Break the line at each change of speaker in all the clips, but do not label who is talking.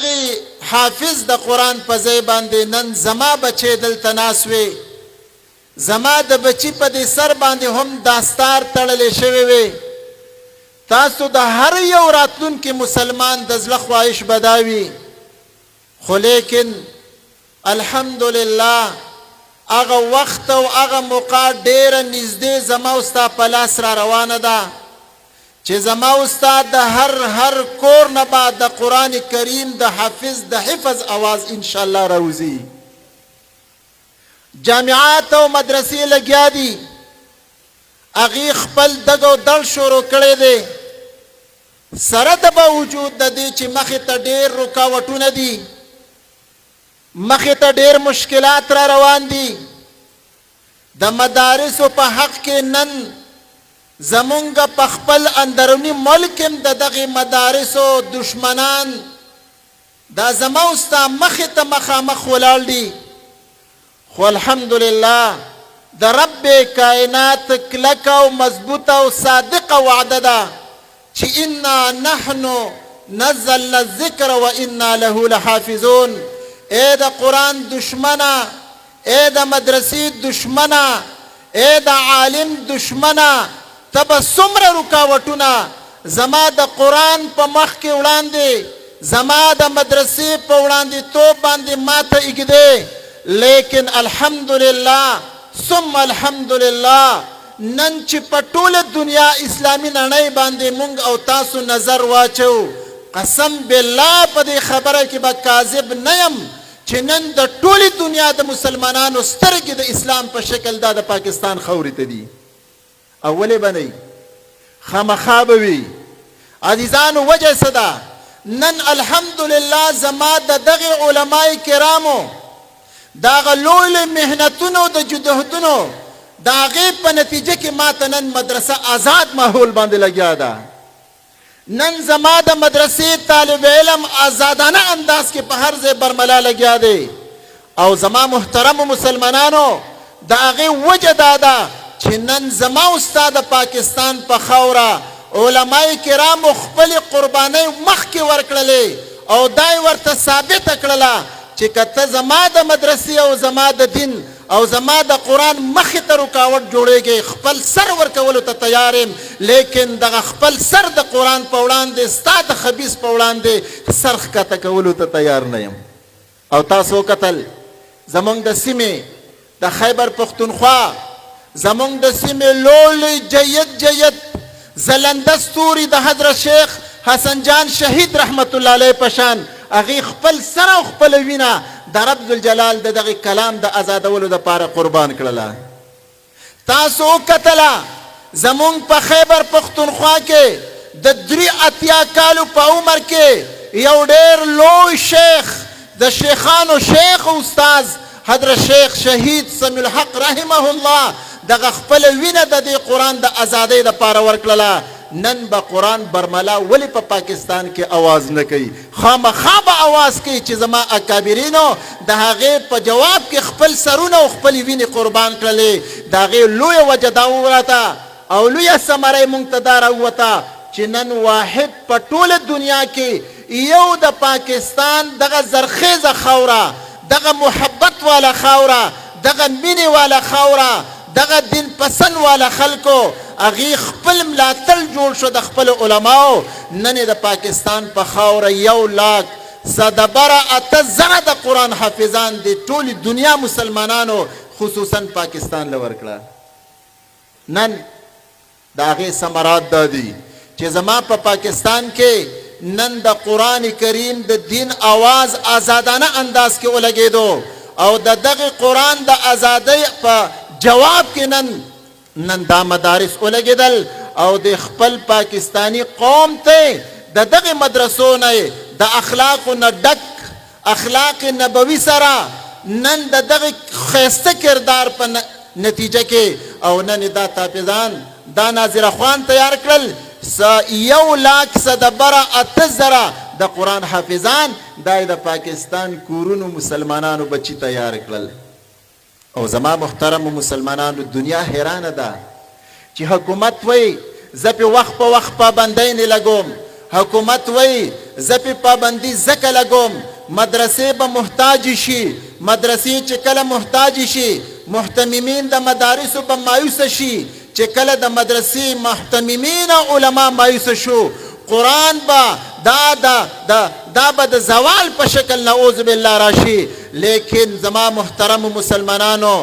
دغه حافظ د قرآن په ځای باندې نن زما بچی دلته ناست وی، زما د بچی په دې سر باندې هم داستار تړلې شوی وی. تاسو د هر یو راتلونکي مسلمان د زړه خواهش به دا وي، خو لیکن الحمدلله هغه وخت او هغه موقع ډیره نږدې زما او ستا په لاس را روانه ده چې زما او ستا د هر کور نه به د قرآن کریم د حفظ اواز انشاءالله راوځي. جامعات او مدرسې لګیا دي، هغې خپل دګ او دړ شروع کړی دی، سره د باوجود د دې چې مخې ته ډېر رکاوټونه دي، مخې ته ډېر مشکلات را روان دي. د مدارسو په حق کې نن زمونږ په خپل اندروني ملک هم د دغې مدارسو دشمنان دا زما او ستا مخې ته مخامخ ولاړ دي. خو الحمدلله د رب کائنات کلکه او مضبوطه او صادقه وعده ده چې انا نحن نزلنا الذکر و انا له لحافظون. اے د قرآن دشمنه، اے د مدرسې دشمنه، اے د عالم دشمنه، ته به څومره رکاوټونه زما د قرآن په مخ کې وړاندې، زما د مدرسې په وړاندېتوب باندې ماته ایږدې، لیکن الحمدلله ثم الحمدلله نن چې په ټوله دنیا اسلامي نړۍ باندې مونږ او تاسو نظر واچو، قسم بالله په دې خبره کې به کاذب نه یم چې نن د ټولې دنیا د مسلمانانو سترګې د اسلام په شکل دا د پاکستان خاورې ته دي. او ولې به نه خامخا به وي. عزیزانو وجه څه ده؟ نن الحمدلله زما د دغې علمای کرامو د هغه لوی محنتونو د جدهدونو د هغې په نتیجه کې ماته نن مدرسه آزاد ماحول باندې لګیا ده. نن زما د مدرسې طالب علم آزادانه انداز کې په هر ځای برملا لګیا دی. او زما محترمو مسلمانانو د هغې وجه دا ده چې نن زما او ستا د پاکستان په خاوره علمای کرامو خپلې قربانۍ مخکې ورکړلې او دا یې ورته ثابته کړله چې که ته زما د مدرسې او زما د دین او زما د قرآن مخې ته رکاوټ جوړېږي، خپل سر ورکولو ته تیار یم، لیکن دغه خپل سر د قرآن په وړاندې ستا د خبیث په وړاندې سر ښکته کولو ته تیار نه یم. او تاسو وکتل زمونږ د سیمې د خیبر پښتونخوا، زمونږ د سیمې لوی جید زلنده ستوري د حضرت شیخ حسن جان شهید رحمت الله علیه پشان هغې خپل سر او خپل وینه د رب ذوالجلال د دغه کلام د آزادولو دپاره قربان کړله. تاسو وکتله زمونږ په خیبر پښتونخوا کې د 83 کالو په عمر کې یو ډېر لوی شیخ د شیخانو شیخ استاذ حضرت شیخ شهید سمیع الحق رحمه الله دغه خپل وینه د دې قرآن د ازادۍ دپاره ورکړله. نن به قرآن برملا ولې په پاکستان کې आवाज نه کوي؟ خامخا به आवाज کوي چې زما اکابرینو د هغې په جواب کې خپل سرونه او خپلې وینې قربان کړلې. د هغې لویه وجه دا ووته او لویه ثمره یې موږ ته دا راووته چې نن واحد په ټوله دنیا کې یو د پاکستان دغه زرخیزه خاوره، دغه محبت والا خاوره، دغه مینې والا خاوره، دغه دین پسند والا خلکو هغې خپل ملاتړ جوړ شو د خپلو علماو. نن د پاکستان په خاوره 1,08,000 د قرآن حافظان د ټولې دنیا مسلمانانو خصوصا پاکستان له ورکړه. نن د هغې ثمرات دا دي چې زما په پاکستان کې نن د قرآن کریم د دین آواز آزادانه انداز کې ولګېدو او د دغه قرآن د آزادۍ په جواب کې نن دا مدارس ولګېدل او د خپل پاکستانی قوم ته د دغه مدرسو نه د اخلاقو نه ډک اخلاق نبوي سره نن د دغه ښایسته کردار په نتیجه کې او نن دا تحفظان دا ناظر خوان تیار کړل 1,08,000 د قرآن حافظان دا د پاکستان کورونو مسلمانانو بچی تیار کړل. او زما محترم مسلمانانو دنیا حیرانه ده چې حکومت وای زه په وخت پابندۍ نه لګوم، حکومت وای زپی پابندی زکه لګوم مدرسې به محتاج شي مدرسې چې کله محتاج شي محتممین د مدارسو به مایوس شي چې کله د مدرسې محتممین علما مایوس شو قرآن با دا به د زوال په شکل نعوذ بالله راشي لیکن زما محترم مسلمانانو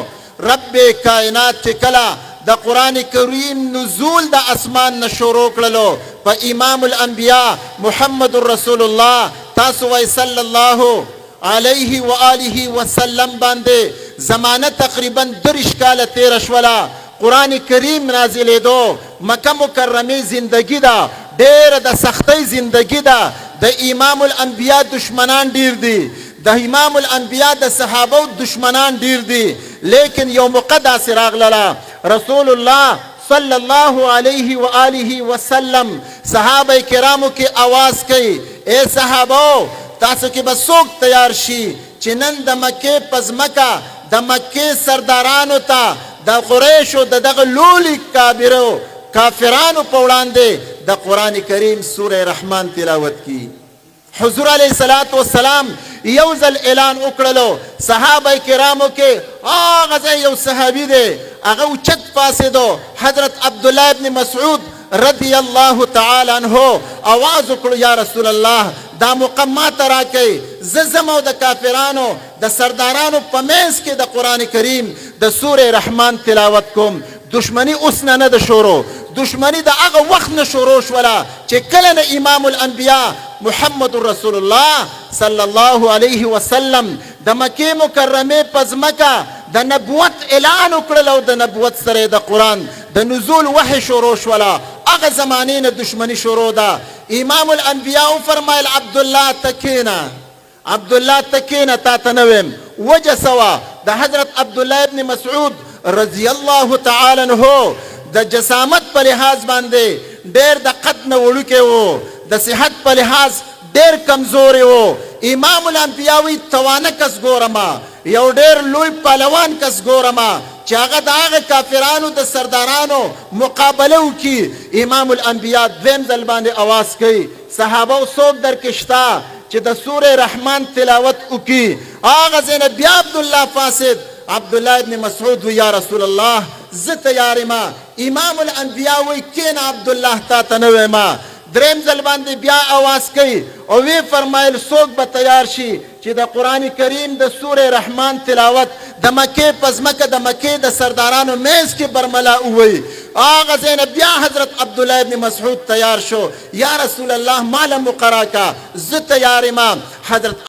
رب کائنات چې کله د قرآن کریم نزول د اسمان نه شروع کړلو په امام الانبیاء محمد رسول الله تاسو وای صلی الله علیه و آله وسلم باندې زمانه تقریبا 30 کاله تیر شولا قرآن کریم نازلېدو مکه مکرمه زندگی دا ډېر د سختۍ زندگی دا د امام الانبیاء دشمنان ډیر دي د امام الانبیاء د صحابه دشمنان ډیر دي لیکن یو مقدس راغله رسول الله صلی الله علیه و آله وسلم صحابه کرامو کې आवाज کوي اے صحابو تاسو کې به څوک تیار شي چې نن د مکه پزمکه د مکه سردارانو ته د قریشو د دغه لولي کافرانو په وړاندې د قرآن کریم سوره رحمان تلاوت کی حضور علیه الصلاۃ والسلام یو ځل اعلان وکړلو صحابه کرامو کې هغه یو صحابي دی هغه اوچت پاسېدو حضرت عبدالله ابن مسعود رضی الله تعالی عنہ आवाज وکړو یا رسول الله دا مقامات راکې زمو د کافرانو د سردارانو په منځ کې د قرآن کریم د سوره رحمان تلاوت کوم دشمنی اوس نه د شروع دشمنی د هغه وخت نه شروع شوله چې کله نه امام الانبیاء محمد رسول الله صلی الله علیه وسلم د مکه مکرمه پزمکه د نبوت اعلان وکړل او د نبوت سره د قرآن د نزول وحی شروع شوله هغه زمانې نه دشمنی شروع ده امام الانبیاء فرمایل عبدالله تکینا تا تنویم وجه سوا د حضرت عبدالله ابن مسعود رضی الله تعالی عنہ د جسامت په لحاظ باندې ډېر د قد نه وړوکی و د صحت په لحاظ ډېر کمزوری و امام الانبیاء وی توانه کس ګورما یو ډېر لوی پهلوان کس ګورما چې هغه د هغه کافرانو د سردارانو مقابله وکړي امام الانبیاء دویم ځل باندې اواز کوي صحابه څوک درکې شته چې د سوره رحمان تلاوت وکړي هغه ځای نه بیا عبدالله فاسد عبدالله ابن مسعود وی یا رسول الله زه تیار یم امام الانبیاء وی کین عبدالله تا ته نه ویما دریم ځل باندې بیا اواز کوي او وی فرمایل څوک به تیار شي چې د قرآن کریم د سوره رحمان تلاوت د مکې پزمکه د مکې د سردارانو میز کې برملا ووی هغه ځای نه بیا حضرت عبدالله ابن مسعود تیار شو یا رسول الله ماله مقرا کا زه تیار یم حضرت